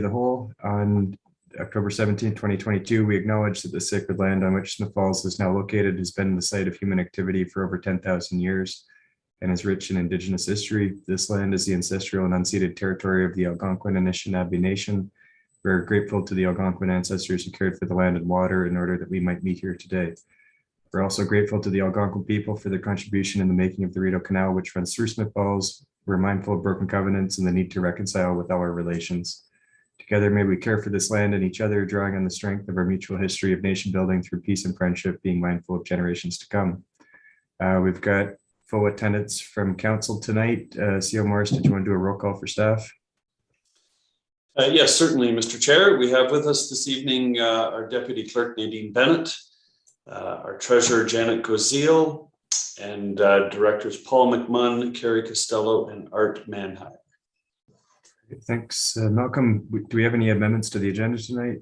the whole on October 17, 2022, we acknowledge that the sacred land on which Smith Falls is now located has been the site of human activity for over 10,000 years and is rich in Indigenous history. This land is the ancestral and unceded territory of the Algonquin and Anishinaabe Nation. We're grateful to the Algonquin ancestors who cared for the land and water in order that we might meet here today. We're also grateful to the Algonquin people for their contribution in the making of the Rideau Canal, which runs through Smith Falls. We're mindful of broken covenants and the need to reconcile with all our relations. Together, may we care for this land and each other, drawing on the strength of our mutual history of nation building through peace and friendship, being mindful of generations to come. We've got full attendance from council tonight. CEO Morris, did you want to do a roll call for staff? Yes, certainly, Mr. Chair. We have with us this evening our Deputy Clerk Nadine Bennett, our Treasurer Janet Gozil, and Directors Paul McMunn, Carrie Costello, and Art Manheim. Thanks. Malcolm, do we have any amendments to the agenda tonight?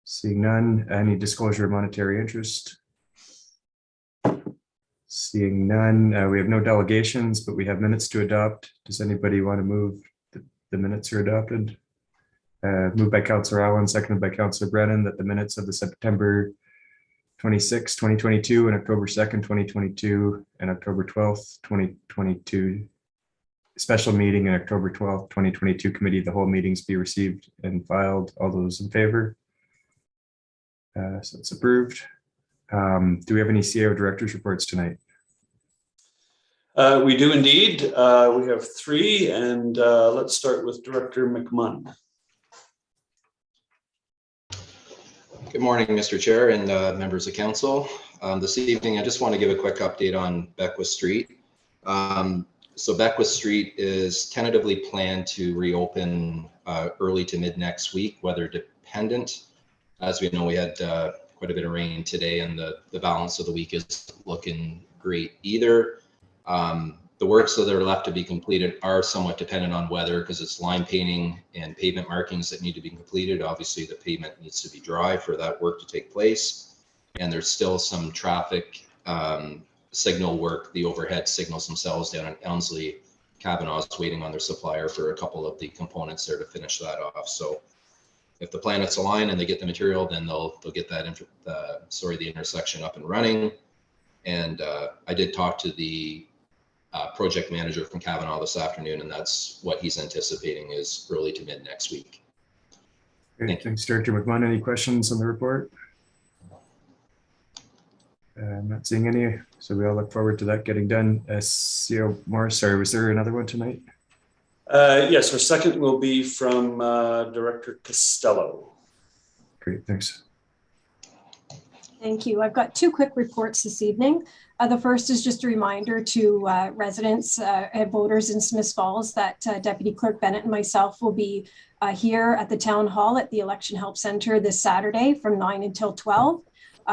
Seeing none. Any disclosure of monetary interest? Seeing none. We have no delegations, but we have minutes to adopt. Does anybody want to move the minutes are adopted? Moved by Councillor Allen, seconded by Councillor Brennan, that the minutes of the September 26, 2022 and October 2nd, 2022 and October 12th, 2022 special meeting and October 12th, 2022 committee of the whole meetings be received and filed. All those in favor? So it's approved. Do we have any CAO directors reports tonight? We do indeed. We have three, and let's start with Director McMunn. Good morning, Mr. Chair and members of council. This evening, I just want to give a quick update on Beckwith Street. So Beckwith Street is tentatively planned to reopen early to mid next week, weather dependent. As we know, we had quite a bit of rain today, and the balance of the week is looking great either. The works that are left to be completed are somewhat dependent on weather because it's line painting and pavement markings that need to be completed. Obviously, the pavement needs to be dry for that work to take place. And there's still some traffic signal work, the overhead signals themselves down in Elmsley. Cavanaugh's waiting on their supplier for a couple of the components there to finish that off. So if the planets align and they get the material, then they'll get that the intersection up and running. And I did talk to the project manager from Cavanagh this afternoon, and that's what he's anticipating is early to mid next week. Great. Thanks, Director McMahon. Any questions on the report? I'm not seeing any, so we all look forward to that getting done. CEO Morris, sorry, was there another one tonight? Yes, our second will be from Director Costello. Great, thanks. Thank you. I've got two quick reports this evening. The first is just a reminder to residents and voters in Smith Falls that Deputy Clerk Bennett and myself will be here at the Town Hall at the Election Help Center this Saturday from 9 until 12.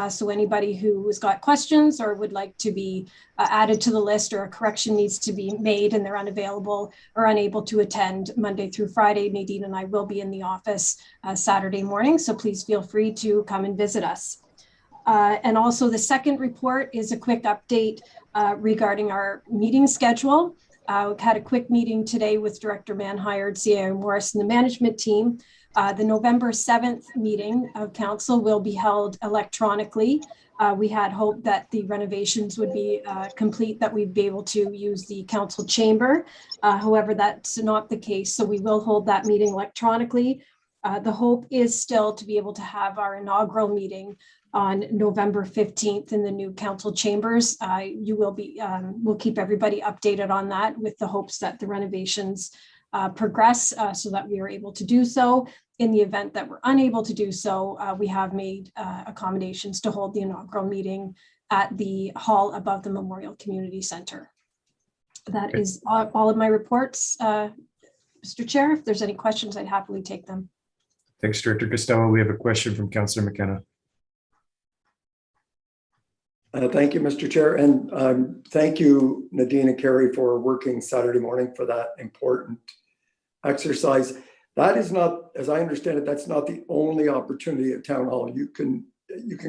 So anybody who has got questions or would like to be added to the list or a correction needs to be made and they're unavailable or unable to attend Monday through Friday, Nadine and I will be in the office Saturday morning. So please feel free to come and visit us. And also the second report is a quick update regarding our meeting schedule. We had a quick meeting today with Director Manhired, CAO Morris, and the management team. The November 7th meeting of council will be held electronically. We had hoped that the renovations would be complete, that we'd be able to use the council chamber. However, that's not the case. So we will hold that meeting electronically. The hope is still to be able to have our inaugural meeting on November 15th in the new council chambers. You will be, we'll keep everybody updated on that with the hopes that the renovations progress so that we are able to do so. In the event that we're unable to do so, we have made accommodations to hold the inaugural meeting at the hall above the Memorial Community Center. That is all of my reports, Mr. Chair. If there's any questions, I'd happily take them. Thanks, Director Costello. We have a question from Councillor McKenna. Thank you, Mr. Chair, and thank you, Nadine and Carrie, for working Saturday morning for that important exercise. That is not, as I understand it, that's not the only opportunity at Town Hall. You can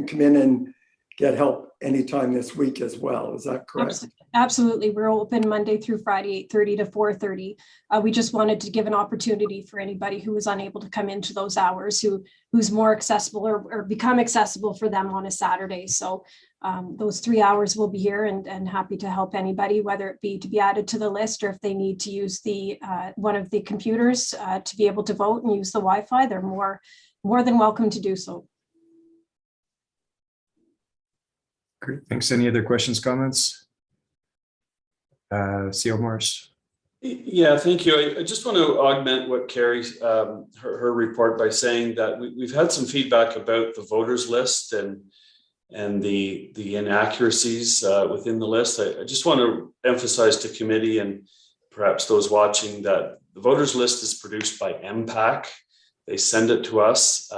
come in and get help anytime this week as well. Is that correct? Absolutely. Absolutely. We're open Monday through Friday, 8:30 to 4:30. We just wanted to give an opportunity for anybody who was unable to come into those hours, who's more accessible or become accessible for them on a Saturday. So those 3 hours will be here and happy to help anybody, whether it be to be added to the list or if they need to use the one of the computers to be able to vote and use the Wi-Fi, they're more than welcome to do so. Great, thanks. Any other questions, comments? CO Morris. Yeah, thank you. I just want to augment what Carrie's her report by saying that we've had some feedback about the voters list and the inaccuracies within the list. I just want to emphasize to committee and perhaps those watching that the voters list is produced by MPAC. They send it to us.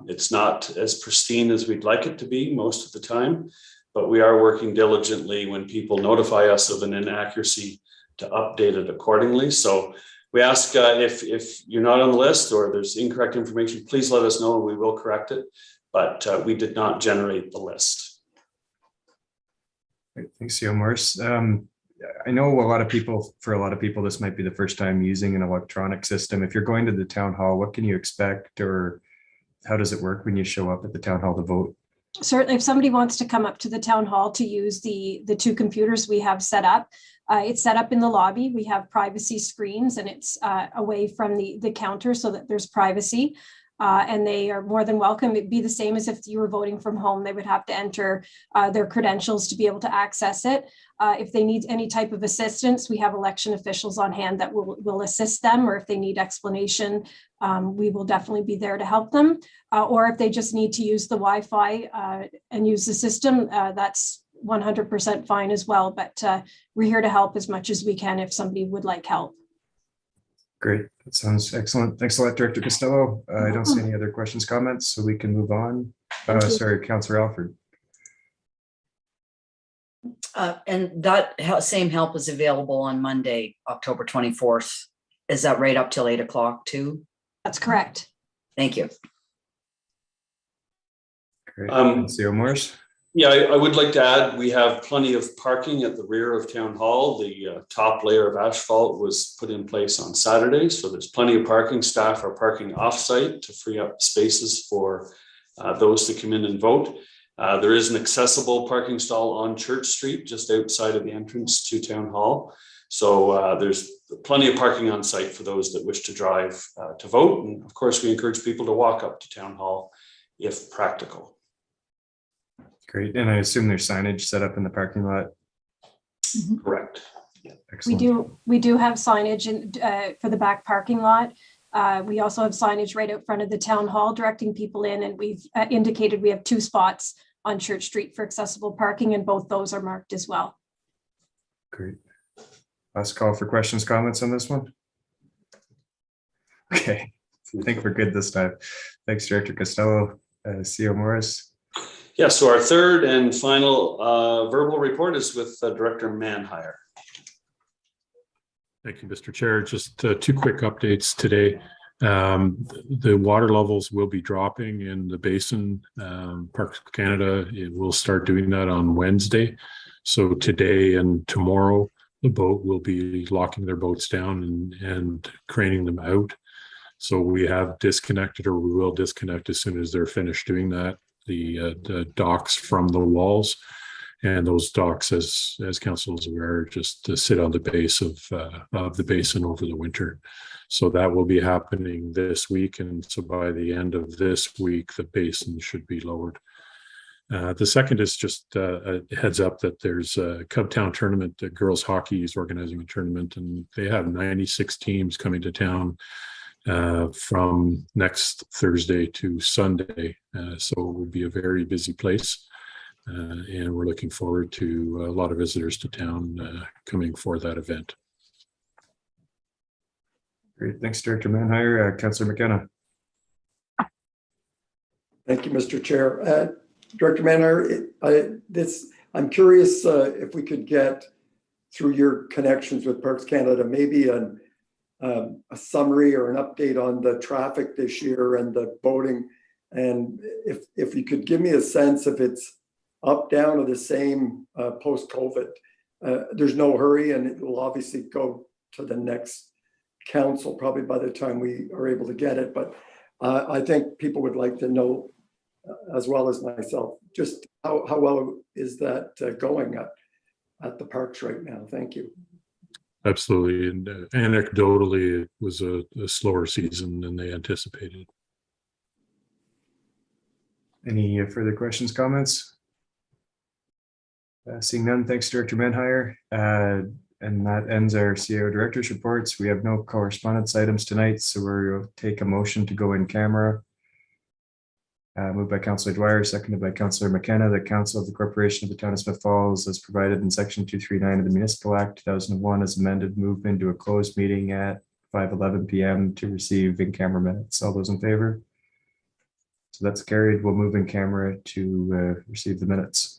It's not as pristine as we'd like it to be most of the time, but we are working diligently when people notify us of an inaccuracy to update it accordingly. So we ask if you're not on the list or there's incorrect information, please let us know and we will correct it. But we did not generate the list. Great, thanks, CO Morris. I know for a lot of people, this might be the first time using an electronic system. If you're going to the town hall, what can you expect, or how does it work when you show up at the town hall to vote? Certainly, if somebody wants to come up to the town hall to use the two computers we have set up, it's set up in the lobby. We have privacy screens and it's away from the counter so that there's privacy. And they are more than welcome. It'd be the same as if you were voting from home. They would have to enter their credentials to be able to access it. If they need any type of assistance, we have election officials on hand that will assist them, or if they need explanation, we will definitely be there to help them. Or if they just need to use the Wi-Fi and use the system, that's 100% fine as well. But we're here to help as much as we can if somebody would like help. Great, that sounds excellent. Thanks a lot, Director Costello. I don't see any other questions, comments, so we can move on. Sorry, Councillor Alford. And that same help is available on Monday, October 24th. Is that right up till 8 o'clock too? That's correct. Thank you. Great, CO Morris. Yeah, I would like to add, we have plenty of parking at the rear of Town Hall. The top layer of asphalt was put in place on Saturday, so there's plenty of parking. Staff are parking off-site to free up spaces for those to come in and vote. There is an accessible parking stall on Church Street, just outside of the entrance to Town Hall. So there's plenty of parking on site for those that wish to drive to vote. And of course, we encourage people to walk up to Town Hall if practical. Great, and I assume there's signage set up in the parking lot. Correct. Yeah. Excellent. We do have signage for the back parking lot. We also have signage right out front of the town hall directing people in, and we've indicated we have 2 spots on Church Street for accessible parking, and both those are marked as well. Great. Last call for questions, comments on this one. Okay, I think we're good this time. Thanks, Director Costello. CO Morris. Yeah, so our third and final verbal report is with Director Manhire. Thank you, Mr. Chair. Just 2 quick updates today. The water levels will be dropping in the basin. Parks Canada, it will start doing that on Wednesday. So today and tomorrow, the boat will be locking their boats down and craning them out. So we have disconnected, or we will disconnect as soon as they're finished doing that, the docks from the walls. And those docks, as council is aware, just to sit on the base of the basin over the winter. So that will be happening this week. And so by the end of this week, the basin should be lowered. The second is just a heads up that there's a Cubtown tournament. The girls hockey is organizing a tournament, and they have 96 teams coming to town from next Thursday to Sunday. So it will be a very busy place. And we're looking forward to a lot of visitors to town coming for that event. Great, thanks, Director Manhire. Councillor McKenna. Thank you, Mr. Chair. Director Manhire, I'm curious if we could get, through your connections with Parks Canada, maybe a summary or an update on the traffic this year and the boating. And if you could give me a sense if it's up, down, or the same post-COVID. there's no hurry, and it will obviously go to the next council probably by the time we are able to get it. But I think people would like to know, as well as myself, just how well is that going at the parks right now? Thank you. Absolutely. And anecdotally, it was a slower season than they anticipated. Any further questions, comments? Seeing none, thanks, Director Manhire. And that ends our CAO director's reports. We have no correspondence items tonight, so we'll take a motion to go in camera. Moved by Councillor Dwyer, seconded by Councillor McKenna, that Council of the Corporation of the Town of Smith Falls, as provided in Section 239 of the Municipal Act 2001, as amended, move into a closed meeting at 5:11 p.m. to receive in-camera minutes. All those in favor? So that's carried. We'll move in camera to receive the minutes.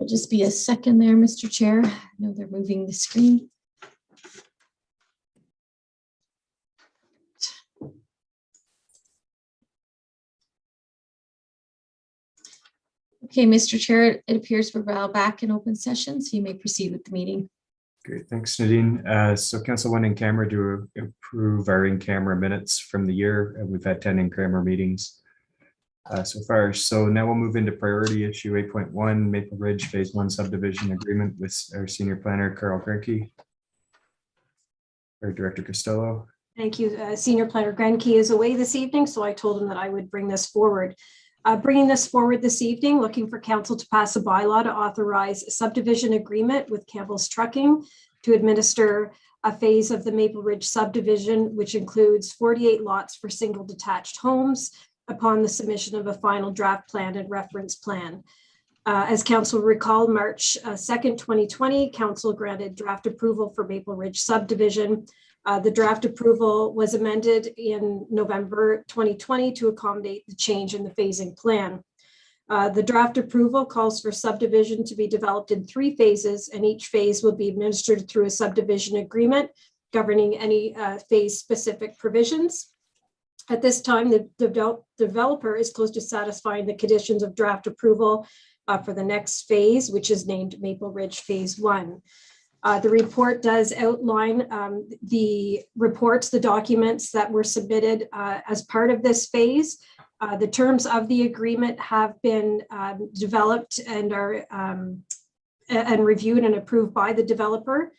There'll just be a second there, Mr. Chair. I know they're moving the screen. Okay, Mr. Chair, it appears we're now back in open session, so you may proceed with the meeting. Great, thanks Nadine. So Council went in camera to approve our in-camera minutes from the year. And we've had 10 in-camera meetings so far. So now we'll move into priority issue 8.1 Maple Ridge Phase 1 subdivision agreement with our senior planner, Carl Grenke. Our Director Costello. Thank you. Senior Planner Grenke is away this evening, so I told him that I would bring this forward. Bringing this forward this evening, looking for council to pass a bylaw to authorize a subdivision agreement with Campbell's Trucking to administer a phase of the Maple Ridge subdivision, which includes 48 lots for single detached homes upon the submission of a final draft plan and reference plan. As council recall, March 2nd, 2020, council granted draft approval for Maple Ridge subdivision. The draft approval was amended in November 2020 to accommodate the change in the phasing plan. The draft approval calls for subdivision to be developed in 3 phases, and each phase will be administered through a subdivision agreement governing any phase-specific provisions. At this time, the developer is close to satisfying the conditions of draft approval for the next phase, which is named Maple Ridge Phase 1. The report does outline the reports, the documents that were submitted as part of this phase. The terms of the agreement have been developed and are and reviewed and approved by the developer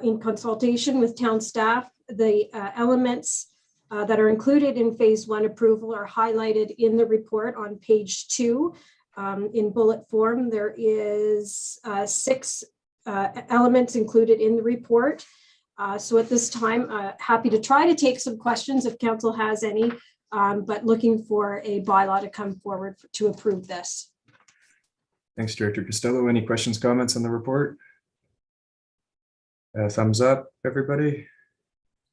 in consultation with town staff. The elements that are included in phase 1 approval are highlighted in the report on page 2 in bullet form. There is 6 elements included in the report. So at this time, happy to try to take some questions if council has any, but looking for a bylaw to come forward to approve this. Thanks, Director Costello. Any questions, comments on the report? Thumbs up, everybody.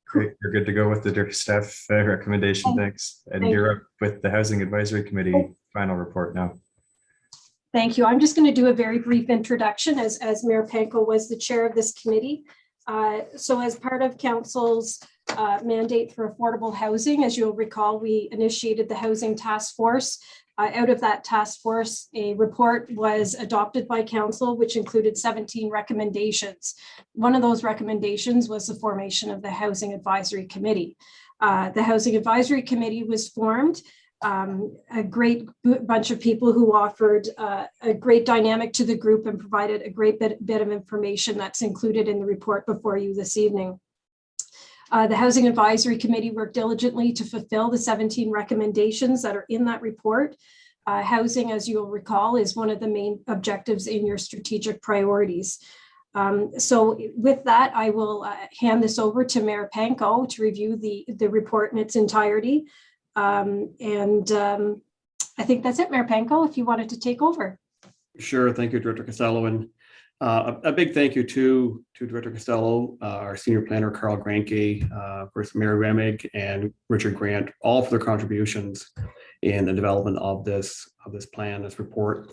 Great, you're good to go with the staff recommendation. Thanks. And you're up with the Housing Advisory Committee final report now. Thank you. I'm just going to do a very brief introduction as Mayor Panko was the chair of this committee. So as part of council's mandate for affordable housing, as you'll recall, we initiated the Housing Task Force. Out of that task force, a report was adopted by council, which included 17 recommendations. One of those recommendations was the formation of the Housing Advisory Committee. The Housing Advisory Committee was formed. A great bunch of people who offered a great dynamic to the group and provided a great bit of information that's included in the report before you this evening. The Housing Advisory Committee worked diligently to fulfill the 17 recommendations that are in that report. Housing, as you'll recall, is one of the main objectives in your strategic priorities. So with that, I will hand this over to Mayor Panko to review the report in its entirety. I think that's it, Mayor Panko, if you wanted to take over. Sure. Thank you, Director Costello. And a big thank you to Director Costello, our senior planner, Carl Grenke, of course, Mary Remig and Richard Grant, all for their contributions in the development of this plan, this report.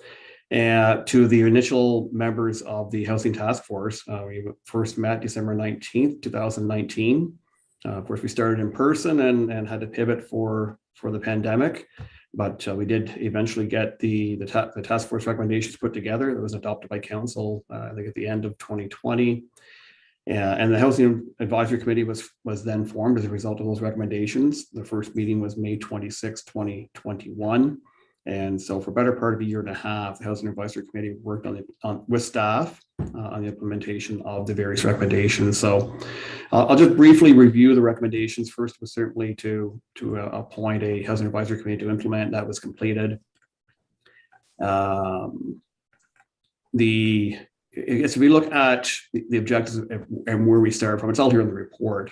And to the initial members of the Housing Task Force, we first met December 19th, 2019. Of course, we started in person and had to pivot for the pandemic, but we did eventually get the task force recommendations put together. That was adopted by council, I think at the end of 2020. And the Housing Advisory Committee was then formed as a result of those recommendations. The first meeting was May 26, 2021. And so for a better part of a year and a half, the Housing Advisory Committee worked with staff on the implementation of the various recommendations. So I'll just briefly review the recommendations. First was certainly to appoint a Housing Advisory Committee to implement. That was completed. If we look at the objectives and where we start from, it's all here in the report.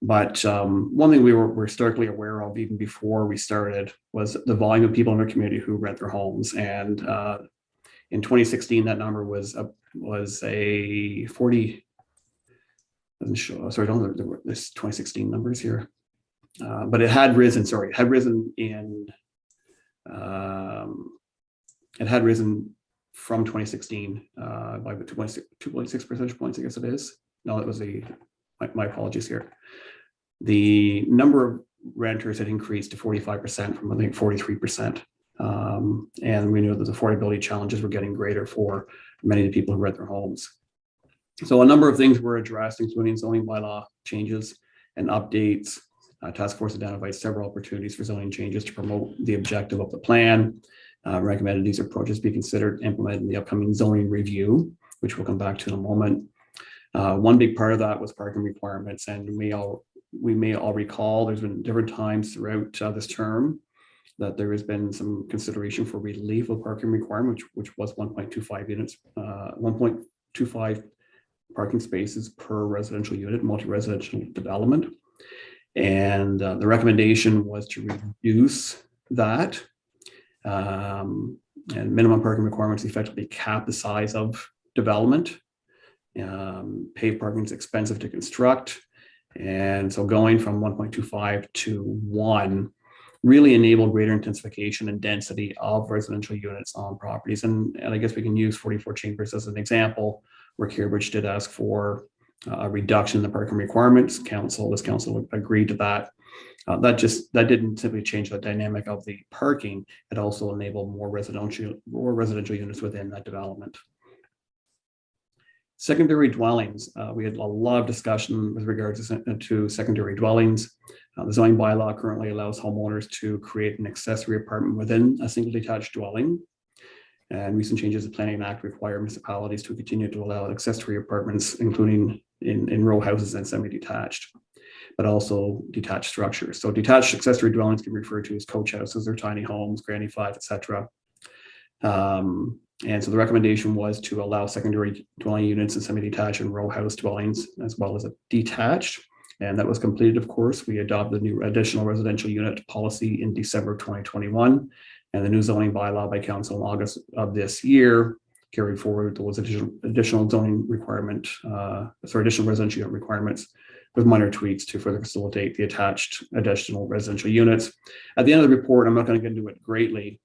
But one thing we were starkly aware of even before we started was the volume of people in our community who rent their homes. And in 2016, that number was a 40. Sorry, I don't know this 2016 numbers here, but it had risen. Sorry, it had risen in. It had risen from 2016 by 2.6 percentage points, I guess it is. No, it was my apologies here. The number of renters had increased to 45% from, I think, 43%. And we knew that the affordability challenges were getting greater for many of the people who rent their homes. So a number of things were addressed, including zoning bylaw changes and updates. Task force identified several opportunities for zoning changes to promote the objective of the plan. Recommended these approaches be considered and implemented in the upcoming zoning review, which we'll come back to in a moment. One big part of that was parking requirements, and we may all recall there's been different times throughout this term that there has been some consideration for relief of parking requirement, which was 1.25 units, 1.25 parking spaces per residential unit, multi-residential development. And the recommendation was to reduce that. And minimum parking requirements effectively cap the size of development. Paved parking is expensive to construct. And so going from 1.25 to 1 really enabled greater intensification and density of residential units on properties. And I guess we can use 44 Chambers as an example, where Cambridge did ask for a reduction in the parking requirements. This council agreed to that. That didn't simply change the dynamic of the parking. It also enabled more residential units within that development. Secondary dwellings. We had a lot of discussion with regards to secondary dwellings. The zoning bylaw currently allows homeowners to create an accessory apartment within a single detached dwelling. And recent changes to the Planning Act require municipalities to continue to allow accessory apartments, including in row houses and semi-detached, but also detached structures. So detached accessory dwellings can be referred to as coach houses or tiny homes, granny flats, etc. And so the recommendation was to allow secondary dwelling units and semi-detached and row house dwellings, as well as a detached. And that was completed, of course. We adopted the new additional residential unit policy in December 2021. And the new zoning bylaw by council in August of this year carried forward those additional zoning requirement, additional residential unit requirements with minor tweaks to further facilitate the attached additional residential units. At the end of the report, I'm not going to get into it greatly,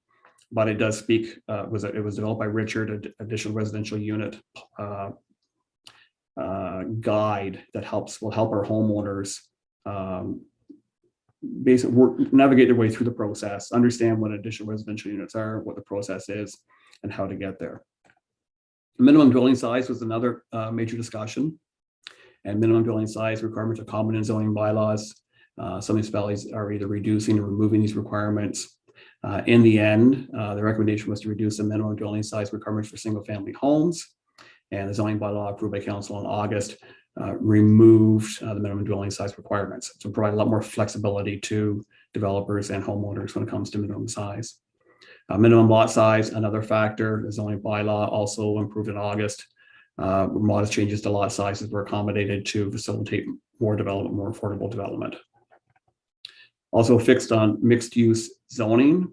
but it does speak, it was developed by Richard, additional residential unit guide that will help our homeowners basically navigate their way through the process, understand what additional residential units are, what the process is, and how to get there. Minimum dwelling size was another major discussion, and minimum dwelling size requirements are common in zoning bylaws. Some municipalities are either reducing or removing these requirements. In the end, the recommendation was to reduce the minimum dwelling size requirements for single-family homes, and the zoning bylaw approved by council in August removed the minimum dwelling size requirements to provide a lot more flexibility to developers and homeowners when it comes to minimum size. Minimum lot size, another factor. The zoning bylaw also improved in August. Modest changes to lot sizes were accommodated to facilitate more development, more affordable development. Also fixed on mixed use zoning.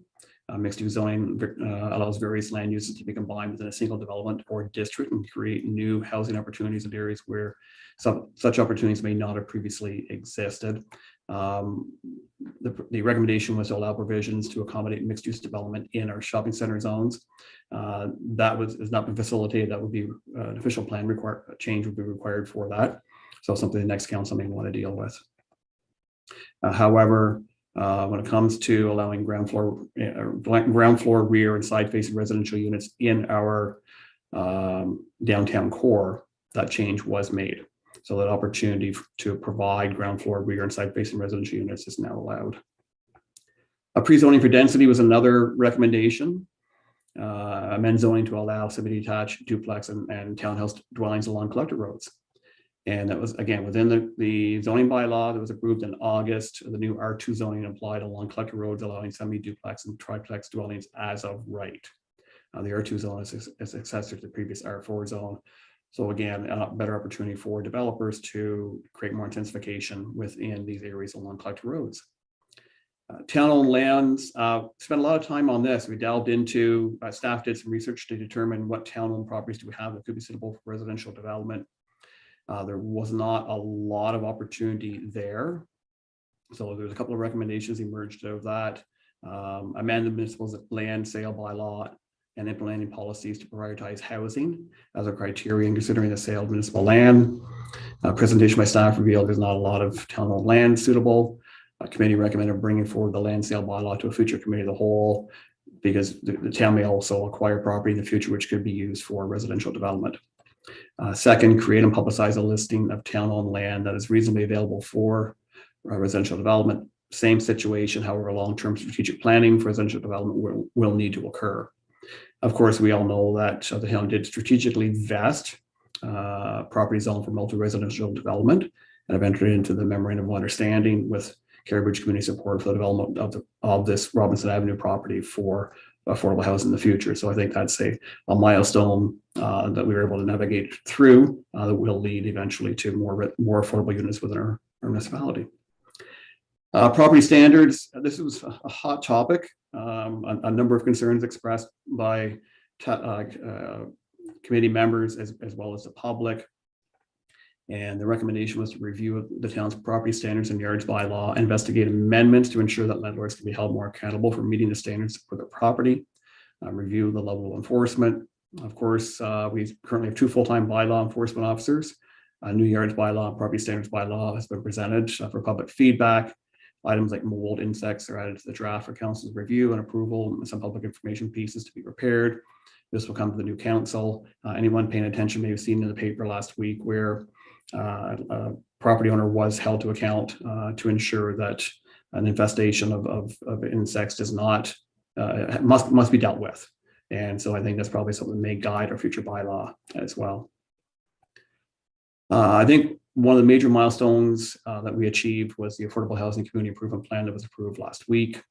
Mixed use zoning allows various land uses to be combined within a single development or district and create new housing opportunities in areas where such opportunities may not have previously existed. The recommendation was to allow provisions to accommodate mixed use development in our shopping center zones. That has not been facilitated. That would be an official plan change would be required for that. So something the next council may want to deal with. However, when it comes to allowing ground floor, rear, and side-facing residential units in our downtown core, that change was made. So that opportunity to provide ground floor, rear, and side-facing residential units is now allowed. A pre-zoning for density was another recommendation. Amend zoning to allow semi-detached, duplex, and townhouse dwellings along collector roads. And that was, again, within the zoning bylaw that was approved in August. The new R2 zoning applied along collector roads, allowing semi-duplex and triplex dwellings as of right. The R2 zone is successor to the previous R4 zone. So again, a better opportunity for developers to create more intensification within these areas along collector roads. Town-owned lands, spent a lot of time on this. We delved into, staff did some research to determine what town-owned properties do we have that could be suitable for residential development. There was not a lot of opportunity there. So there's a couple of recommendations emerged out of that. Amend the municipal land sale bylaw and implementing policies to prioritize housing as a criterion considering the sale of municipal land. Presentation by staff revealed there's not a lot of town-owned land suitable. Committee recommended bringing forward the land sale bylaw to a future committee of the whole, because the town may also acquire property in the future which could be used for residential development. Second, create and publicize a listing of town-owned land that is reasonably available for residential development. Same situation, however, long-term strategic planning for residential development will need to occur. Of course, we all know that the town did strategically vest property zone for multi-residential development and have entered into the memorandum of understanding with Caribridge community support for the development of this Robinson Avenue property for affordable housing in the future. So I think that's a milestone that we were able to navigate through that will lead eventually to more affordable units within our municipality. Property standards, this was a hot topic. A number of concerns expressed by committee members as well as the public. And the recommendation was to review the town's property standards and yards bylaw, investigate amendments to ensure that landlords can be held more accountable for meeting the standards for their property, review the level of enforcement. Of course, we currently have 2 full-time bylaw enforcement officers. A new yards bylaw and property standards bylaw has been presented for public feedback. Items like mold, insects are added to the draft for council's review and approval, and some public information pieces to be prepared. This will come to the new council. Anyone paying attention may have seen in the paper last week where a property owner was held to account to ensure that an infestation of insects does not must be dealt with. And so I think that's probably something that may guide our future bylaw as well. I think one of the major milestones that we achieved was the Affordable Housing Community Improvement Plan that was approved last week.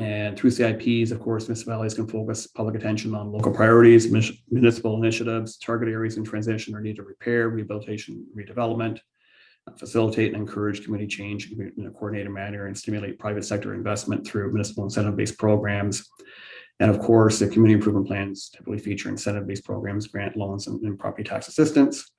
And through CIPs, of course, municipalities can focus public attention on local priorities, municipal initiatives, target areas in transition or need of repair, rehabilitation, redevelopment, facilitate and encourage community change in a coordinated manner, and stimulate private sector investment through municipal incentive-based programs. And of course, the community improvement plans typically feature incentive-based programs, grant loans, and property tax assistance.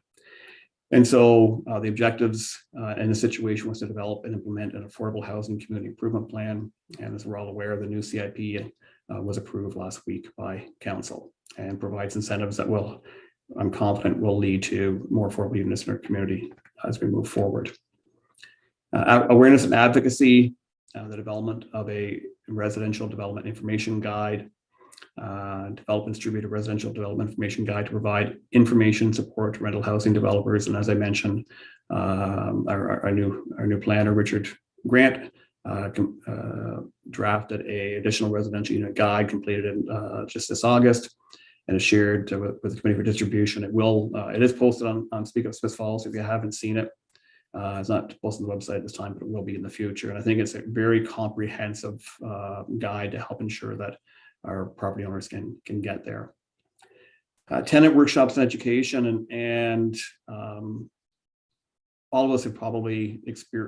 And so the objectives in the situation was to develop and implement an affordable housing community improvement plan. And as we're all aware, the new CIP was approved last week by council and provides incentives that will, I'm confident, will lead to more affordable units in our community as we move forward. Awareness and advocacy, the development of a residential development information guide, develop and distribute a residential development information guide to provide information support to rental housing developers. And as I mentioned, our new planner, Richard Grant, drafted a additional residential unit guide completed in just this August and is shared with the committee for distribution. It is posted on Speak Up Smith Falls if you haven't seen it. It's not posted on the website this time, but it will be in the future. And I think it's a very comprehensive guide to help ensure that our property owners can get there. Tenant workshops and education, and all of us have probably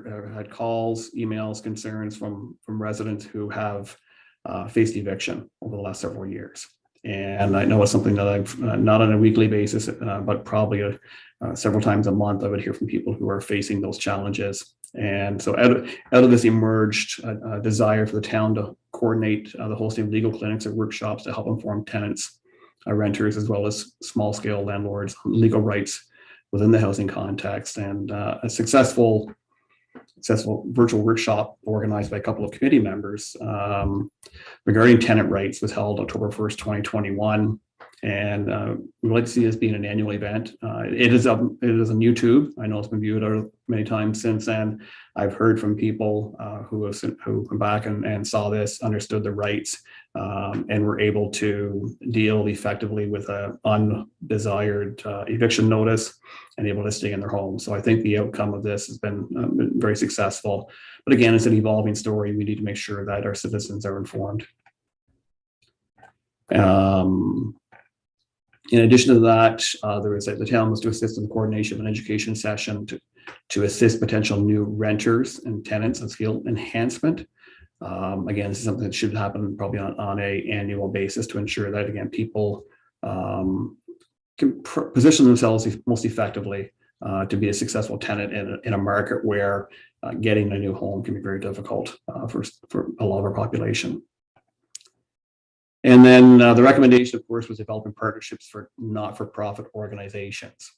had calls, emails, concerns from residents who have faced eviction over the last several years. And I know it's something that I've not on a weekly basis, but probably several times a month, I would hear from people who are facing those challenges. And so out of this emerged a desire for the town to coordinate the hosting of legal clinics or workshops to help inform tenants, renters, as well as small scale landlords on legal rights within the housing context. And a successful virtual workshop organized by a couple of committee members regarding tenant rights was held October 1st, 2021. And we would like to see this being an annual event. It is on YouTube. I know it's been viewed many times since then. I've heard from people who come back and saw this, understood the rights, and were able to deal effectively with an undesired eviction notice and able to stay in their home. So I think the outcome of this has been very successful. But again, it's an evolving story. We need to make sure that our citizens are informed. In addition to that, the town was to assist in the coordination of an education session to assist potential new renters and tenants on skill enhancement. Again, this is something that should happen probably on an annual basis to ensure that, again, people can position themselves most effectively to be a successful tenant in a market where getting a new home can be very difficult for a lot of our population. And then the recommendation, of course, was developing partnerships for not-for-profit organizations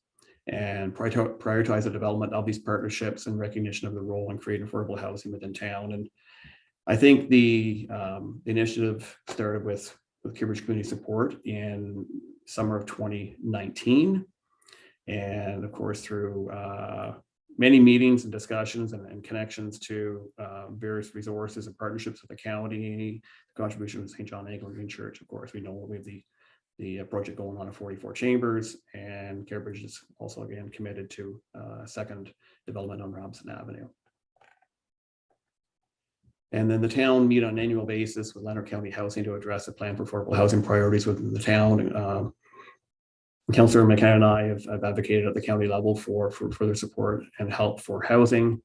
and prioritize the development of these partnerships in recognition of the role in creating affordable housing within town. And I think the initiative started with Cambridge Community Support in summer of 2019. And of course, through many meetings and discussions and connections to various resources and partnerships with the county, the contribution of St. John Anglican Church, of course, we know we have the project going on at 44 Chambers, and Cambridge is also again committed to second development on Robinson Avenue. And then the town meet on an annual basis with Leonard County Housing to address a plan for affordable housing priorities within the town. Councillor McKenna and I have advocated at the county level for further support and help for housing.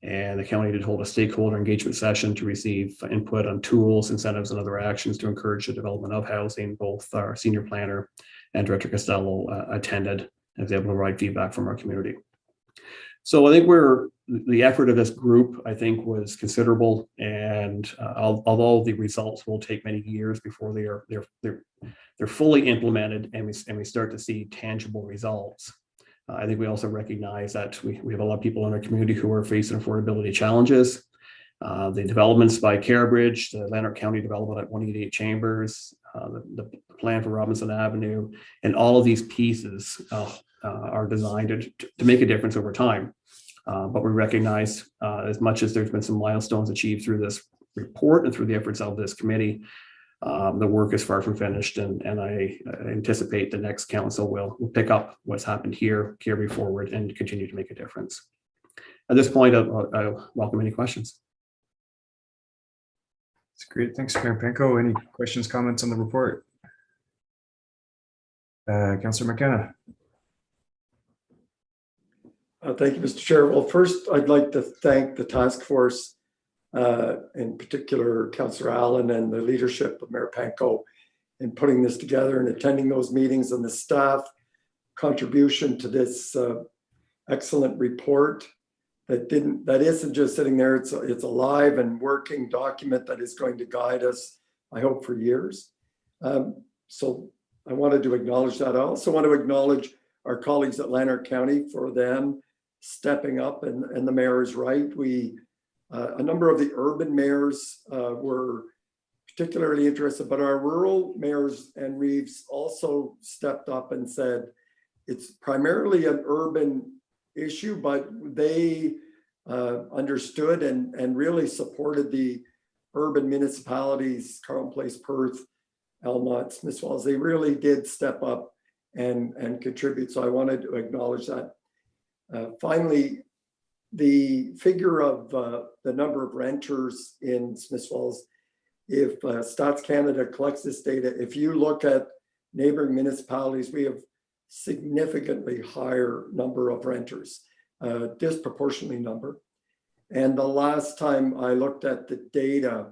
And the county did hold a stakeholder engagement session to receive input on tools, incentives, and other actions to encourage the development of housing. Both our senior planner and Director Costello attended and was able to provide feedback from our community. So I think the effort of this group, I think, was considerable, and although the results will take many years before they're fully implemented and we start to see tangible results, I think we also recognize that we have a lot of people in our community who are facing affordability challenges. The developments by Cambridge, the Lanark County development at 188 Chambers, the plan for Robinson Avenue, and all of these pieces are designed to make a difference over time. But we recognize as much as there's been some milestones achieved through this report and through the efforts of this committee, the work is far from finished, and I anticipate the next council will pick up what's happened here, carry forward, and continue to make a difference. At this point, I'll welcome any questions. That's great. Thanks, Mayor Penko. Any questions, comments on the report? Councillor McKenna. Thank you, Mr. Chair. Well, first, I'd like to thank the task force, in particular, Councillor Allen and the leadership of Mayor Penko in putting this together and attending those meetings, and the staff contribution to this excellent report that isn't just sitting there. It's a live and working document that is going to guide us, I hope, for years. So I wanted to acknowledge that. I also want to acknowledge our colleagues at Lanark County for them stepping up, and the mayor is right. A number of the urban mayors were particularly interested, but our rural mayors and Reeves also stepped up and said it's primarily an urban issue, but they understood and really supported the urban municipalities, Carleton Place, Perth, Elmont, Smith Falls. They really did step up and contribute. So I wanted to acknowledge that. Finally, the figure of the number of renters in Smith Falls, if Stats Canada collects this data, if you look at neighboring municipalities, we have significantly higher number of renters, disproportionately number. And the last time I looked at the data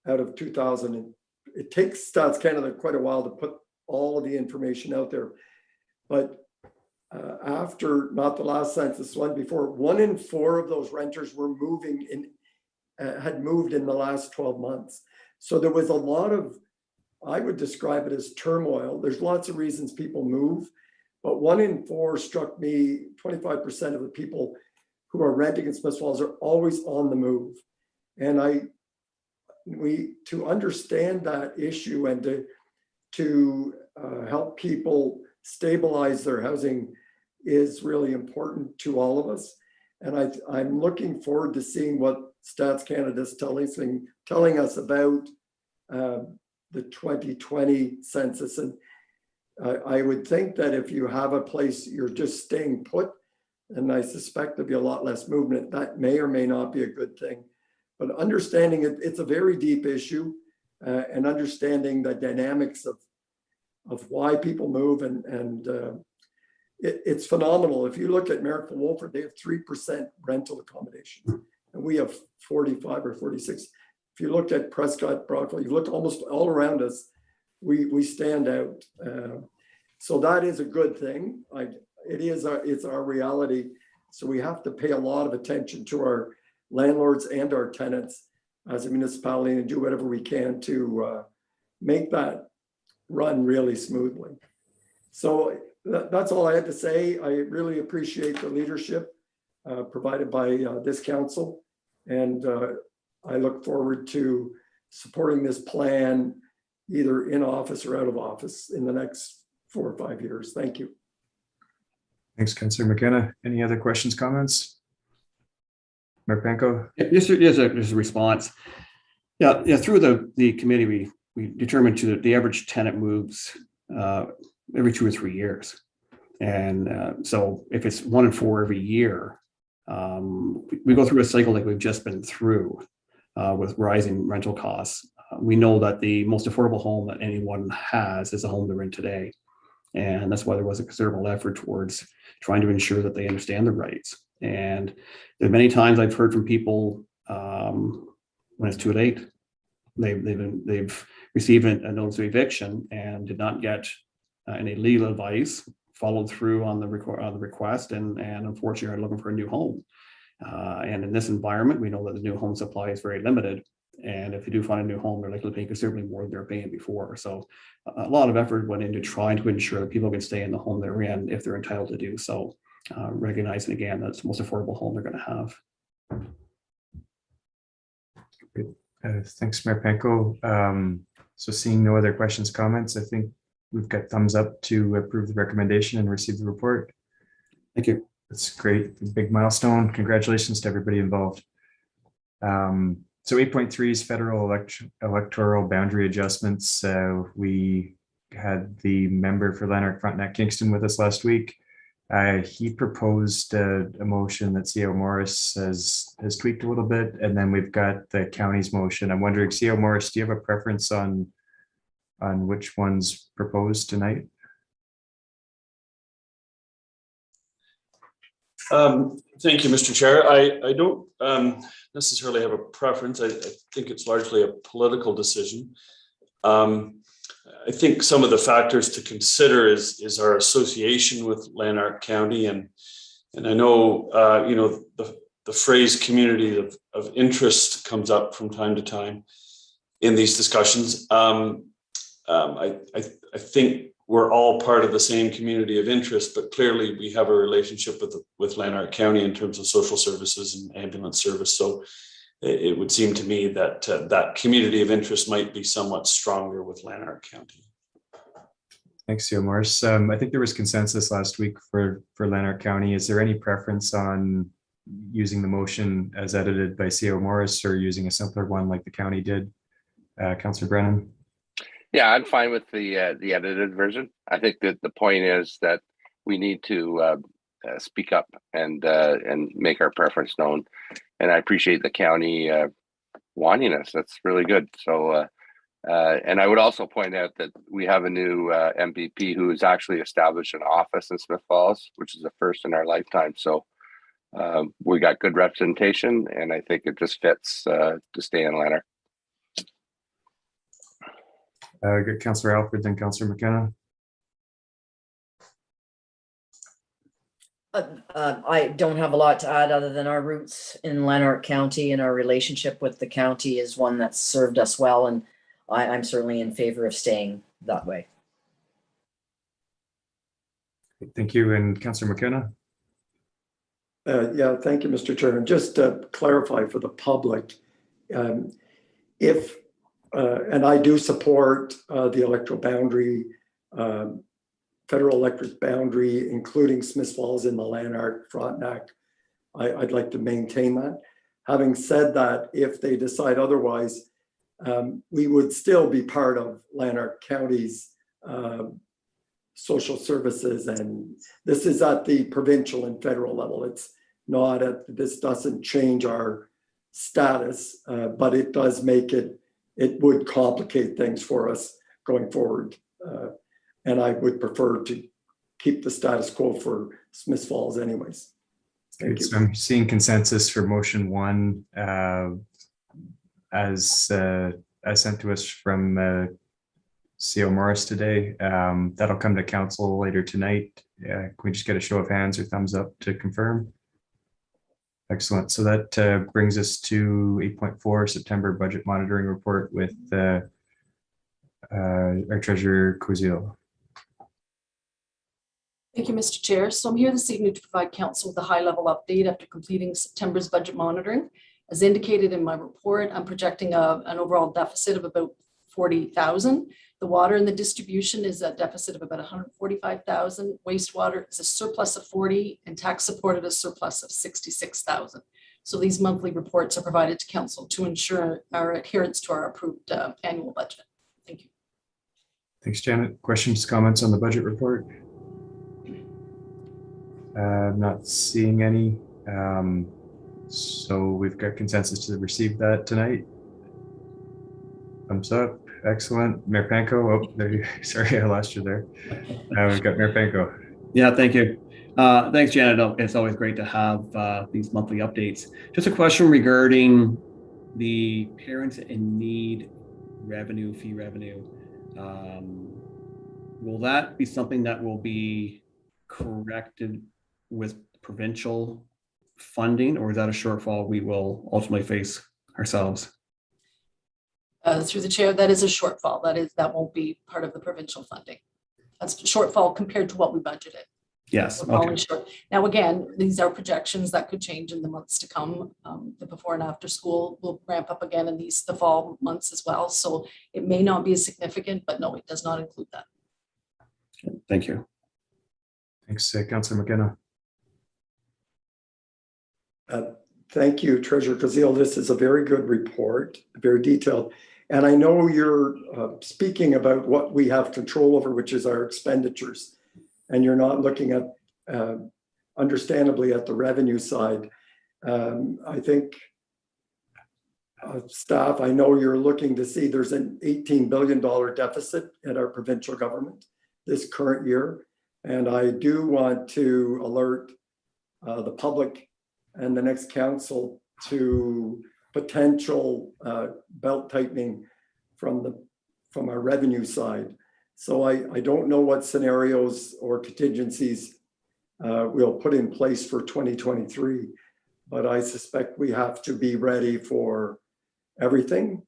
out of 2000, it takes Stats Canada quite a while to put all of the information out there. But after, not the last census, one before, 1 in 4 of those renters were moving in, had moved in the last 12 months. So there was a lot of, I would describe it as turmoil. There's lots of reasons people move, but 1 in 4 struck me. 25% of the people who are renting in Smith Falls are always on the move. And to understand that issue and to help people stabilize their housing is really important to all of us. And I'm looking forward to seeing what Stats Canada is telling us about the 2020 census. And I would think that if you have a place you're just staying put, and I suspect there'll be a lot less movement, that may or may not be a good thing. But understanding it, it's a very deep issue, and understanding the dynamics of why people move, and it's phenomenal. If you look at Merrickville Wolford, they have 3% rental accommodation, and we have 45 or 46. If you looked at Prescott, Brockville, you look almost all around us, we stand out. So that is a good thing. It's our reality. So we have to pay a lot of attention to our landlords and our tenants as a municipality, and do whatever we can to make that run really smoothly. So that's all I had to say. I really appreciate the leadership provided by this council. And I look forward to supporting this plan either in office or out of office in the next 4 or 5 years. Thank you. Thanks, Councillor McKenna. Any other questions, comments? Mayor Panko? Yes, there's a response. Yeah, through the committee, we determined the average tenant moves every 2 or 3 years. And so if it's 1 in 4 every year, we go through a cycle like we've just been through with rising rental costs. We know that the most affordable home that anyone has is a home they're in today. And that's why there was a considerable effort towards trying to ensure that they understand their rights. And there are many times I've heard from people when it's too late, they've received a notice of eviction and did not get any legal advice, followed through on the request, and unfortunately are looking for a new home. And in this environment, we know that the new home supply is very limited. And if they do find a new home, they're likely to pay considerably more than they're paying before. So a lot of effort went into trying to ensure that people can stay in the home they're in if they're entitled to do so, recognizing again that it's the most affordable home they're going to have. Thanks, Mayor Panko. So seeing no other questions, comments, I think we've got thumbs up to approve the recommendation and receive the report. Thank you. That's great. Big milestone. Congratulations to everybody involved. So 8.3 is federal electoral boundary adjustments. We had the member for Lanark, Frontenac, Kingston with us last week. He proposed a motion that CO Morris has tweaked a little bit, and then we've got the county's motion. I'm wondering, CO Morris, do you have a preference on which one's proposed tonight? Thank you, Mr. Chair. I don't necessarily have a preference. I think it's largely a political decision. I think some of the factors to consider is our association with Lanark County, and I know the phrase community of interest comes up from time to time in these discussions. I think we're all part of the same community of interest, but clearly we have a relationship with Lanark County in terms of social services and ambulance service. So it would seem to me that that community of interest might be somewhat stronger with Lanark County. Thanks, CO Morris. I think there was consensus last week for Lanark County. Is there any preference on using the motion as edited by CO Morris or using a simpler one like the county did? Councillor Brennan? Yeah, I'm fine with the edited version. I think that the point is that we need to speak up and make our preference known. And I appreciate the county wanting us. That's really good. So, and I would also point out that we have a new MVP who has actually established an office in Smith Falls, which is the first in our lifetime. So we got good representation, and I think it just fits to stay in Lanark. Good. Councillor Alfred, then Councillor McKenna. I don't have a lot to add other than our roots in Lanark County and our relationship with the county is one that's served us well, and I'm certainly in favor of staying that way. Thank you. And Councillor McKenna? Yeah, thank you, Mr. Chair. And just to clarify for the public, and I do support the electoral boundary, federal electric boundary, including Smith Falls in the Lanark, Frontenac. I'd like to maintain that. Having said that, if they decide otherwise, we would still be part of Lanark County's social services, and this is at the provincial and federal level. It's not at, this doesn't change our status, but it does make it would complicate things for us going forward. And I would prefer to keep the status quo for Smith Falls anyways. Thank you. So I'm seeing consensus for motion 1 as sent to us from CO Morris today. That'll come to council later tonight. Can we just get a show of hands or thumbs up to confirm? Excellent. So that brings us to 8.4 September budget monitoring report with Our treasurer Kuzil. Thank you, Mr. Chair. So I'm here this evening to provide council with a high-level update after completing September's budget monitoring. As indicated in my report, I'm projecting an overall deficit of about 40,000. The water and the distribution is a deficit of about 145,000. Wastewater is a surplus of 40, and tax supported a surplus of 66,000. So these monthly reports are provided to council to ensure our adherence to our approved annual budget. Thank you. Thanks, Janet. Questions, comments on the budget report? I'm not seeing any. So we've got consensus to receive that tonight. Thumbs up. Excellent. Mayor Panko. Oh, there you, sorry, I lost you there. We've got Mayor Panko. Yeah, thank you. Thanks, Janet. It's always great to have these monthly updates. Just a question regarding the parents in need revenue, fee revenue. Will that be something that will be corrected with provincial funding, or is that a shortfall we will ultimately face ourselves? Through the chair, that is a shortfall. That won't be part of the provincial funding. That's a shortfall compared to what we budgeted. Yes. We're falling Okay. short. Now, again, these are projections that could change in the months to come. The before and after school will ramp up again in the fall months as well. So it may not be as significant, but no, it does not include that. Thank you. Thanks, Councillor McKenna. Thank you, Treasurer Kazil. This is a very good report, very detailed. And I know you're speaking about what we have control over, which is our expenditures. And you're not looking at, understandably, at the revenue side. I think staff, I know you're looking to see there's an $18 billion deficit in our provincial government this current year. And I do want to alert the public and the next council to potential belt tightening from our revenue side. So I don't know what scenarios or contingencies we'll put in place for 2023, but I suspect we have to be ready for everything.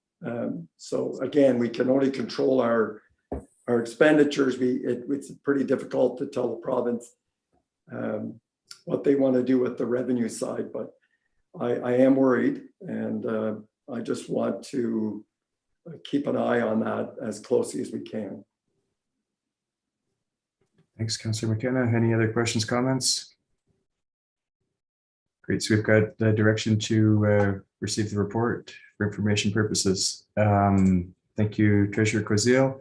So again, we can only control our expenditures. It's pretty difficult to tell the province what they want to do with the revenue side, but I am worried, and I just want to keep an eye on that as closely as we can. Thanks, Councillor McKenna. Any other questions, comments? Great. So we've got the direction to receive the report for information purposes. Thank you, Treasurer Kozil.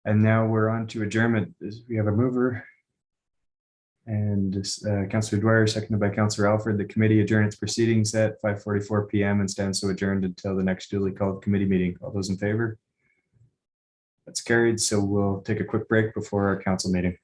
And now we're on to adjournment. We have a mover. And Councillor Dwyer, seconded by Councillor Alford. The committee adjourned its proceedings at 5:44 p.m. and stands so adjourned until the next duly called committee meeting. All those in favor? That's carried. So we'll take a quick break before our council meeting.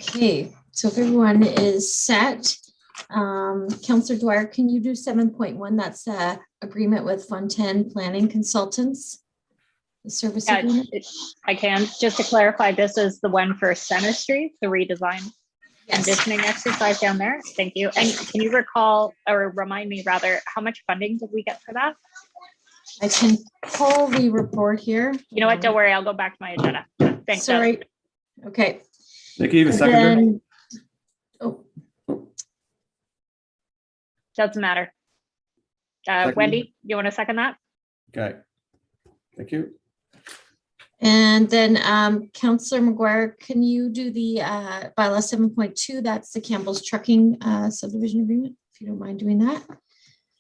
Okay, so if everyone is set, Councillor Dwyer, can you do 7.1? That's agreement with Fund 10 Planning Consultants. The service Yeah, agreement? I can. Just to clarify, this is the one for Center Street, the redesign Yes. conditioning exercise down there. Thank you. And can you recall or remind me rather, how much funding did we get for that? I can pull the report here. You know what? Don't worry. I'll go back to my agenda. Thanks. Deb. Sorry. Okay. Nikki, the And seconder. then- Oh, Doesn't matter. Second. Wendy, you want to second that? Okay. Thank you. and then Councillor McGuire, can you do the bylaw 7.2? That's the Campbell's trucking subdivision agreement, if you don't mind doing that.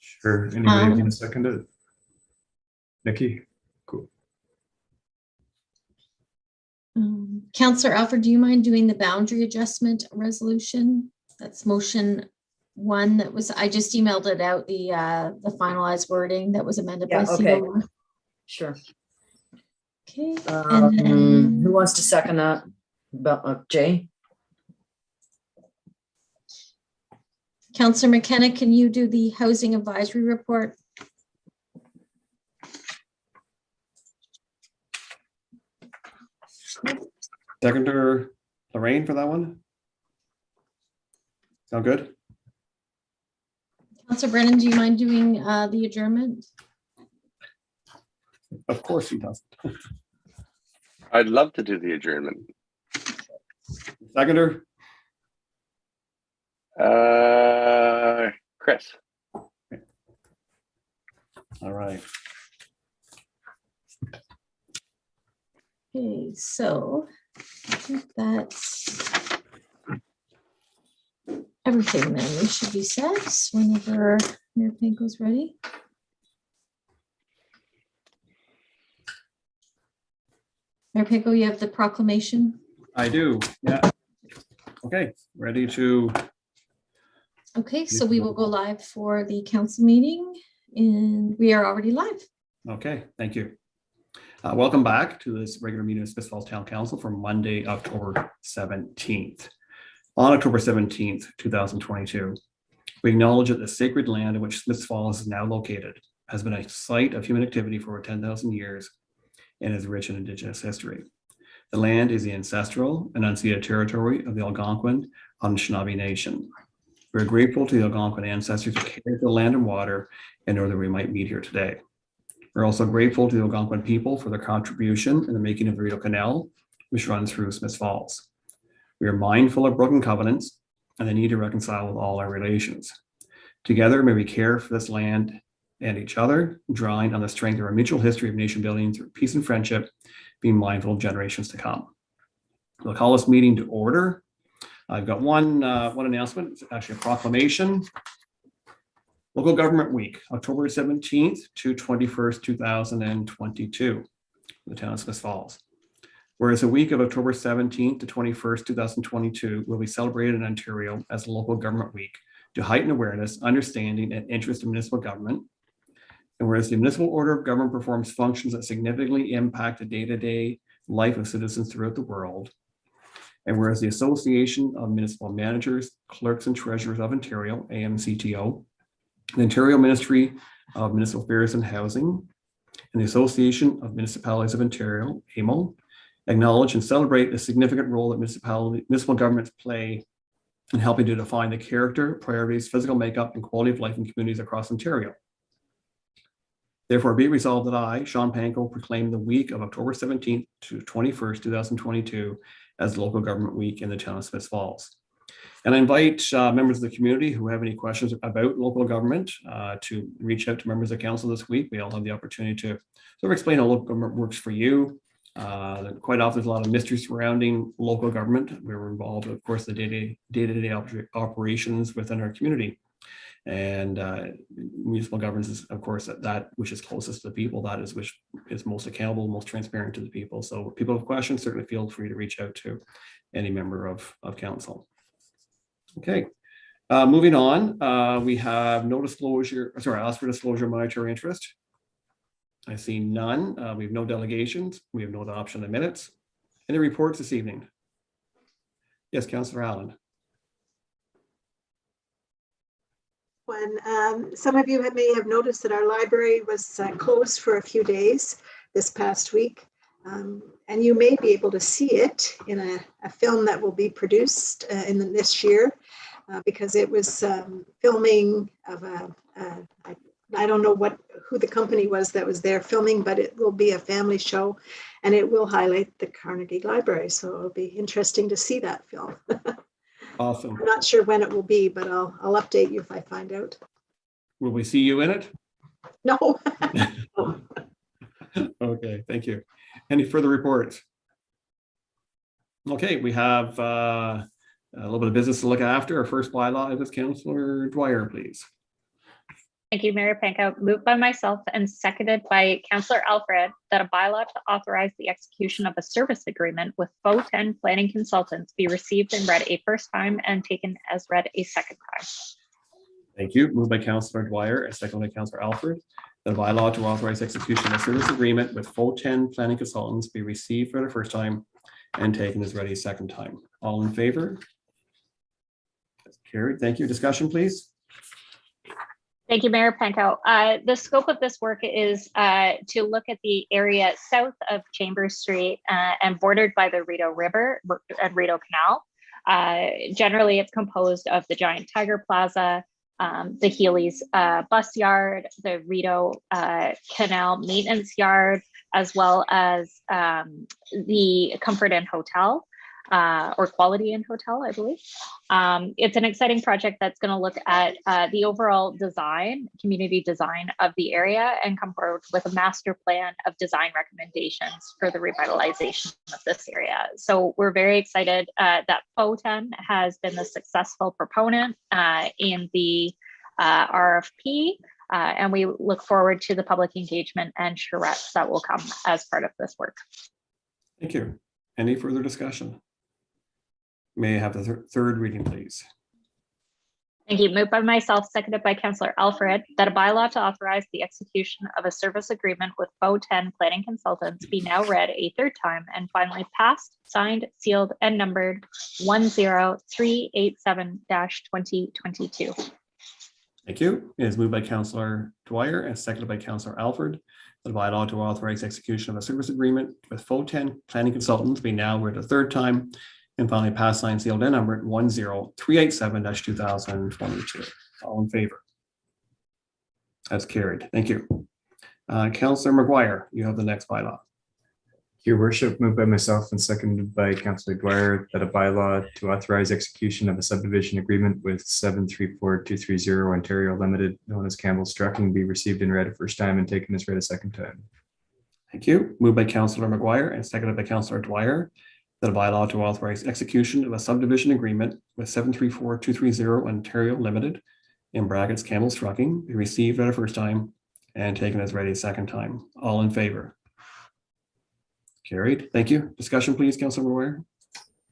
Sure. Anybody can second it? Nikki? Cool. Councillor Alford, do you mind doing the boundary adjustment resolution? That's motion 1 that was, I just emailed it out, the finalized wording that was amended by Yeah, okay. Cedar. Sure. Okay. and then- Who wants to second that? Jay? Councillor McKenna, can you do the housing advisory report? Seconder Lorraine for that one? Sound good? Councillor Brennan, do you mind doing the adjournment? Of course he does. I'd love to do the adjournment. Seconder? Chris. All right. Okay, so I think that's everything then. We should be set whenever Mayor Panko's ready. Mayor Panko, you have the proclamation? I do, yeah. Okay, ready to, Okay, so we will go live for the council meeting and we are already live. okay, thank you. Welcome back to this regular meeting of Smith Falls Town Council for Monday, October 17th. On October 17th, 2022, we acknowledge that the sacred land in which Smith Falls is now located has been a site of human activity for over 10,000 years and is rich in Indigenous history. The land is the ancestral and unceded territory of the Algonquin Anishinaabe Nation. We are grateful to the Algonquin ancestors who cared for the land and water in order that we might meet here today. We're also grateful to the Algonquin people for their contribution in the making of the Rideau Canal, which runs through Smith Falls. We are mindful of broken covenants and the need to reconcile with all our relations. Together, may we care for this land and each other, drawing on the strength of our mutual history of nation building through peace and friendship, being mindful of generations to come. We'll call this meeting to order. I've got one announcement. It's actually a proclamation. Local Government Week, October 17th to 21st, 2022, the town of Smith Falls. Whereas the week of October 17th to 21st, 2022 will be celebrated in Ontario as a local government week to heighten awareness, understanding, and interest in municipal government. And whereas the municipal order of government performs functions that significantly impact the day-to-day life of citizens throughout the world. And whereas the Association of Municipal Managers, Clerks and Treasurers of Ontario, AMCTO, the Ontario Ministry of Municipal Affairs and Housing, and the Association of Municipalities of Ontario, AMO, acknowledge and celebrate the significant role that municipal governments play in helping to define the character, priorities, physical makeup, and quality of life in communities across Ontario. Therefore, be it resolved that I, Sean Panko, proclaim the week of October 17th to 21st, 2022 as Local Government Week in the town of Smith Falls. And I invite members of the community who have any questions about local government to reach out to members of council this week. We all have the opportunity to sort of explain how local government works for you. Quite often there's a lot of mystery surrounding local government. We're involved, of course, the day-to-day operations within our community. And municipal governance is, of course, that which is closest to the people, that is which is most accountable, most transparent to the people. So if people have questions, certainly feel free to reach out to any member of council. Okay, moving on, we have no disclosure, sorry, ask for disclosure of monetary interest. I see none. We have no delegations. We have no adoption of minutes. Any reports this evening? Yes, Councillor Allen. When some of you may have noticed that our library was closed for a few days this past week, and you may be able to see it in a film that will be produced in this year, because it was filming of I don't know who the company was that was there filming, but it will be a family show, and it will highlight the Carnegie Library. So it'll be interesting to see that film. Awesome. I'm not sure when it will be, but I'll update you if I find out. Will we see you in it? No. Okay, thank you. Any further reports? Okay, we have a little bit of business to look after. Our first bylaw is Councillor Dwyer, please. Thank you, Mayor Panko. Moved by myself and seconded by Councillor Alfred that a bylaw to authorize the execution of a service agreement with FO10 Planning Consultants be received and read a first time and taken as read a second time. Thank you. Moved by Councillor Dwyer and seconded by Councillor Alfred. The bylaw to authorize execution of a service agreement with FO10 Planning Consultants be received for the first time and taken as read a second time. All in favor? That's carried. Thank you. Discussion, please. Thank you, Mayor Pankow. The scope of this work is to look at the area south of Chambers Street and bordered by the Rideau River and Rideau Canal. Generally, it's composed of the Giant Tiger Plaza, the Healy's bus yard, the Rideau Canal maintenance yard, as well as the Comfort Inn Hotel. Or Quality Inn Hotel, I believe. It's an exciting project that's going to look at the overall design, community design of the area, and come forward with a master plan of design recommendations for the revitalization of this area. So we're very excited that FOTEN has been the successful proponent in the RFP, and we look forward to the public engagement and charrettes that will come as part of this work. Thank you. Any further discussion? May I have the third reading, please? Thank you. Moved by myself, seconded by Councillor Alfred, that a bylaw to authorize the execution of a service agreement with FOTEN Planning Consultants be now read a third time and finally passed, signed, sealed, and numbered 10387-2022. Thank you. It is moved by Councillor Dwyer and seconded by Councillor Alfred that a bylaw to authorize execution of a service agreement with FOTEN Planning Consultants be now read a third time and finally passed, signed, sealed, and numbered 10387-2022. All in favor? That's carried. Thank you. Councillor McGuire, you have the next bylaw. Your worship, moved by myself and seconded by Councillor Dwyer that a bylaw to authorize execution of a subdivision agreement with 734230 Ontario Limited, known as Campbell's Trucking, be received and read a first time and taken as read a second time. Thank you. Moved by Councillor McGuire and seconded by Councillor Dwyer that a bylaw to authorize execution of a subdivision agreement with 734230 Ontario Limited, in brackets Campbell's Trucking, be received at a first time and taken as read a second time. All in favor? Carried. Thank you. Discussion, please, Councillor McGuire.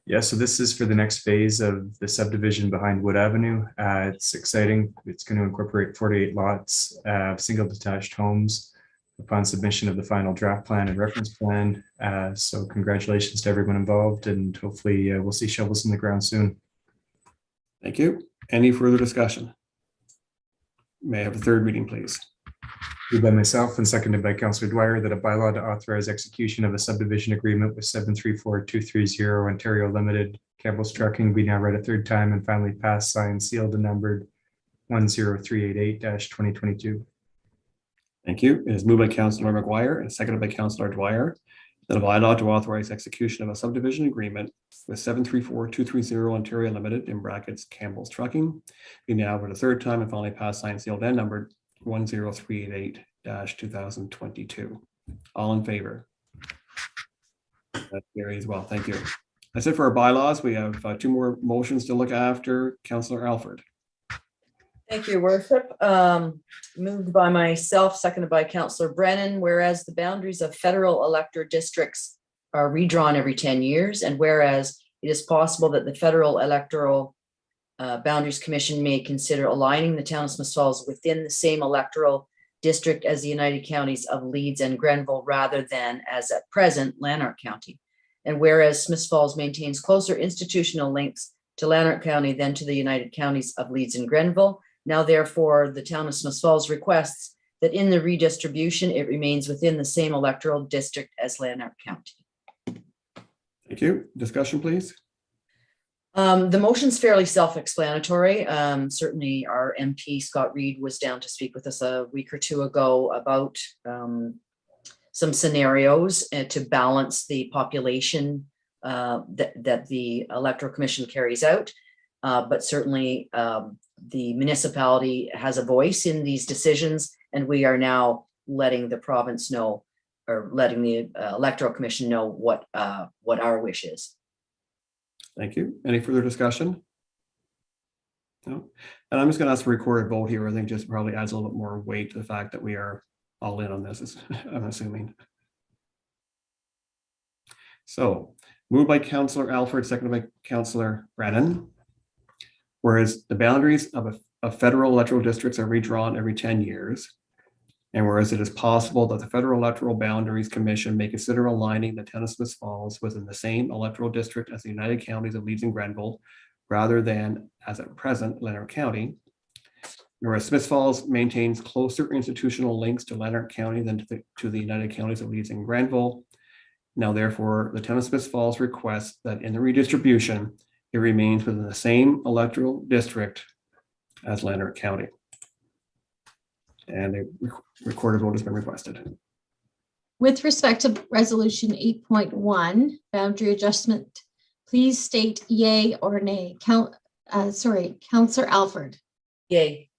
Yeah, so this is for the next phase of the subdivision behind Wood Avenue. It's exciting. It's going to incorporate 48 lots of single detached homes upon submission of the final draft plan and reference plan. So congratulations to everyone involved, and hopefully we'll see shovels in the ground soon. Thank you. Any further discussion? May I have the third reading, please? Moved by myself and seconded by Councillor Dwyer that a bylaw to authorize execution of a subdivision agreement with 734230 Ontario Limited, Campbell's Trucking, be now read a third time and finally passed, signed, sealed, and numbered 10388-2022. Thank you. It is moved by Councillor McGuire and seconded by Councillor Dwyer that a bylaw to authorize execution of a subdivision agreement with 734230 Ontario Limited, in brackets Campbell's Trucking, be now read a third time and finally passed, signed, sealed, and numbered 10388-2022. All in favor? That carries well. Thank you. That's it for our bylaws. We have two more motions to look after. Councillor Alfred. Thank you, worship. Moved by myself, seconded by Councillor Brennan, whereas the boundaries of federal electoral districts are redrawn every 10 years, and whereas it is possible that the Federal Electoral Boundaries Commission may consider aligning the town of Smith Falls within the same electoral district as the United Counties of Leeds and Grenville, rather than, as at present, Lanark County. And whereas Smith Falls maintains closer institutional links to Lanark County than to the United Counties of Leeds and Grenville, now therefore the town of Smith Falls requests that in the redistribution, it remains within the same electoral district as Lanark County. Thank you. Discussion, please. The motion's fairly self-explanatory. Certainly our MP, Scott Reed, was down to speak with us a week or two ago about some scenarios to balance the population that the Electoral Commission carries out. But certainly the municipality has a voice in these decisions, and we are now letting the province know, or letting the Electoral Commission know what our wish is. Thank you. Any further discussion? No. And I'm just going to ask for a recorded vote here. I think just probably adds a little bit more weight to the fact that we are all in on this, I'm assuming. So moved by Councillor Alfred, seconded by Councillor Brennan. Whereas the boundaries of federal electoral districts are redrawn every 10 years, and whereas it is possible that the Federal Electoral Boundaries Commission may consider aligning the town of Smith Falls within the same electoral district as the United Counties of Leeds and Grenville, rather than, as at present, Lanark County. Whereas Smith Falls maintains closer institutional links to Lanark County than to the United Counties of Leeds and Granville. Now, therefore, the town of Smith Falls requests that in the redistribution, it remains within the same electoral district as Lanark County. And a recorded vote has been requested. With respect to resolution 8.1, boundary adjustment, please state yay or nay. Counselor Alfred, Yay.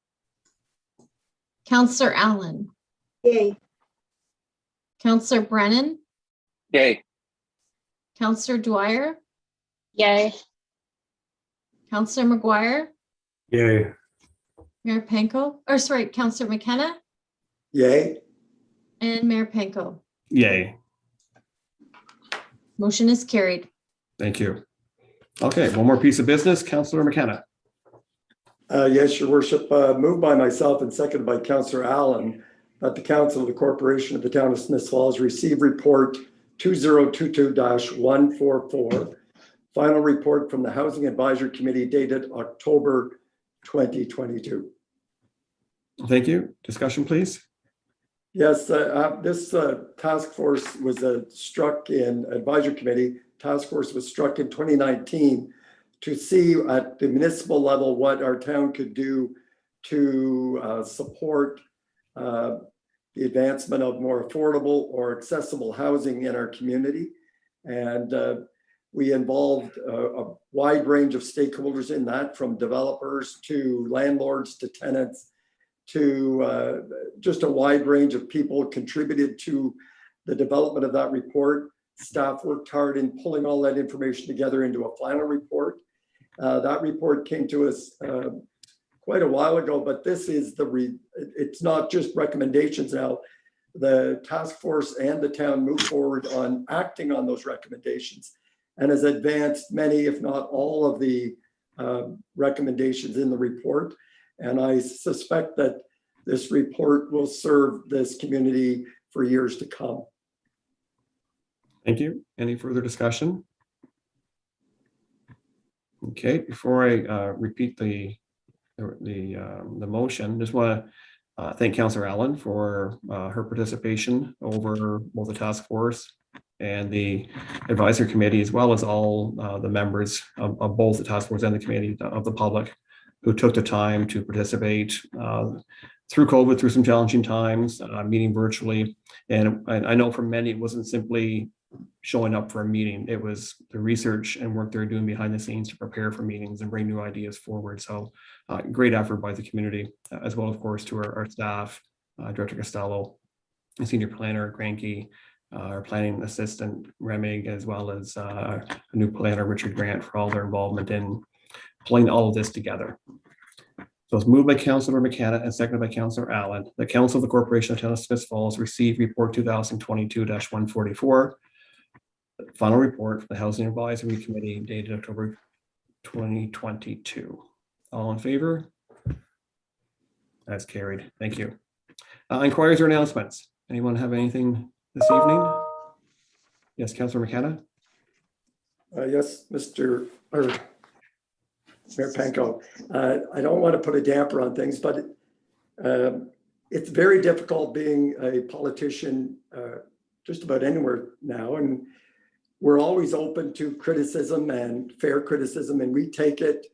Counselor Allen, Yay. Counselor Brennan, Yay. Counselor Dwyer, Yay. Counselor McGuire, Yay. Mayor Panko, Counselor McKenna, Yay. and Mayor Panko. Yay. Motion is carried. Thank you. Okay, one more piece of business. Councillor McKenna. Yes, your worship, moved by myself and seconded by Councillor Allen, that the Council of the Corporation of the Town of Smith Falls receive report 2022-144, final report from the Housing Advisory Committee dated October 2022. Thank you. Discussion, please. Yes, this task force was struck in advisory committee. Task force was struck in 2019 to see at the municipal level what our town could do to support the advancement of more affordable or accessible housing in our community. And we involved a wide range of stakeholders in that, from developers to landlords to tenants, to just a wide range of people contributed to the development of that report. Staff worked hard in pulling all that information together into a final report. That report came to us quite a while ago, but this is it's not just recommendations now. The task force and the town moved forward on acting on those recommendations and has advanced many, if not all, of the recommendations in the report. And I suspect that this report will serve this community for years to come. Thank you. Any further discussion? Okay, before I repeat the motion, just want to thank Councillor Allen for her participation over both the task force and the advisory committee, as well as all the members of both the task force and the committee of the public who took the time to participate through COVID, through some challenging times, meeting virtually. And I know for many, it wasn't simply showing up for a meeting. It was the research and work they're doing behind the scenes to prepare for meetings and bring new ideas forward. So great effort by the community, as well, of course, to our staff, Director Costello, Senior Planner Granke, our planning assistant Remig, as well as a new planner, Richard Grant, for all their involvement in pulling all of this together. So it's moved by Councillor McKenna and seconded by Councillor Allen. The Council of the Corporation of Town of Smith Falls received report 2022-144. Final report from the Housing Advisory Committee dated October 2022. All in favor? That's carried. Thank you. Inquiries or announcements? Anyone have anything this evening? Yes, Councillor McKenna. Yes, Mayor Panko. I don't want to put a damper on things, but it's very difficult being a politician just about anywhere now. And we're always open to criticism and fair criticism, and we take it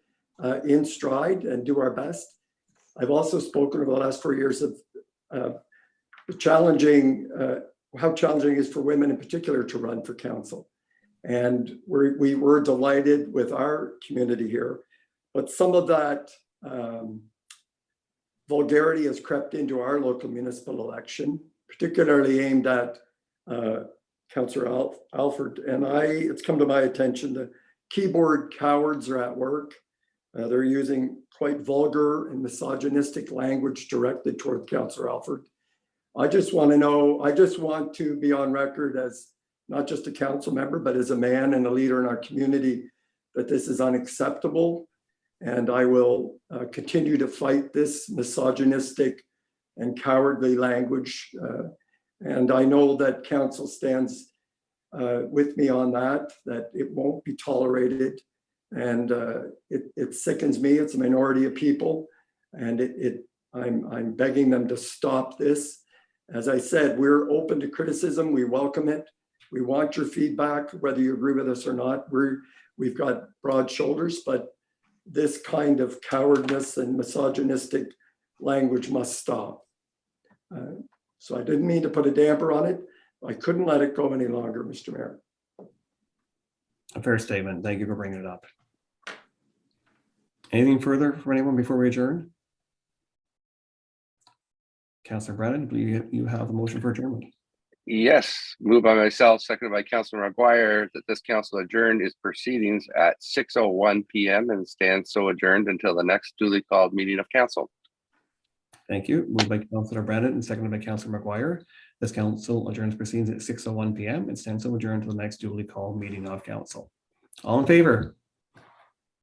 in stride and do our best. I've also spoken over the last 4 years of how challenging it is for women in particular to run for council. And we were delighted with our community here, but some of that vulgarity has crept into our local municipal election, particularly aimed at Councillor Alfred and I. It's come to my attention the keyboard cowards are at work. They're using quite vulgar and misogynistic language directed toward Councillor Alfred. I just want to be on record as not just a council member, but as a man and a leader in our community, that this is unacceptable. And I will continue to fight this misogynistic and cowardly language. And I know that council stands with me on that it won't be tolerated. And it sickens me. It's a minority of people. And it I'm begging them to stop this. As I said, we're open to criticism. We welcome it. We want your feedback, whether you agree with us or not. We've got broad shoulders, but this kind of cowardness and misogynistic language must stop. So I didn't mean to put a damper on it. I couldn't let it go any longer, Mr. Mayor. A fair statement. Thank you for bringing it up. Anything further from anyone before we adjourn? Councillor Brennan, you have the motion for adjournment. Yes, moved by myself, seconded by Councillor McGuire, that this council adjourn its proceedings at 6:01 p.m. and stands so adjourned until the next duly called meeting of council. Thank you. Moved by Councillor Brennan and seconded by Councillor McGuire. This council adjourns proceedings at 6:01 p.m. and stands so adjourned to the next duly called meeting of council. All in favor?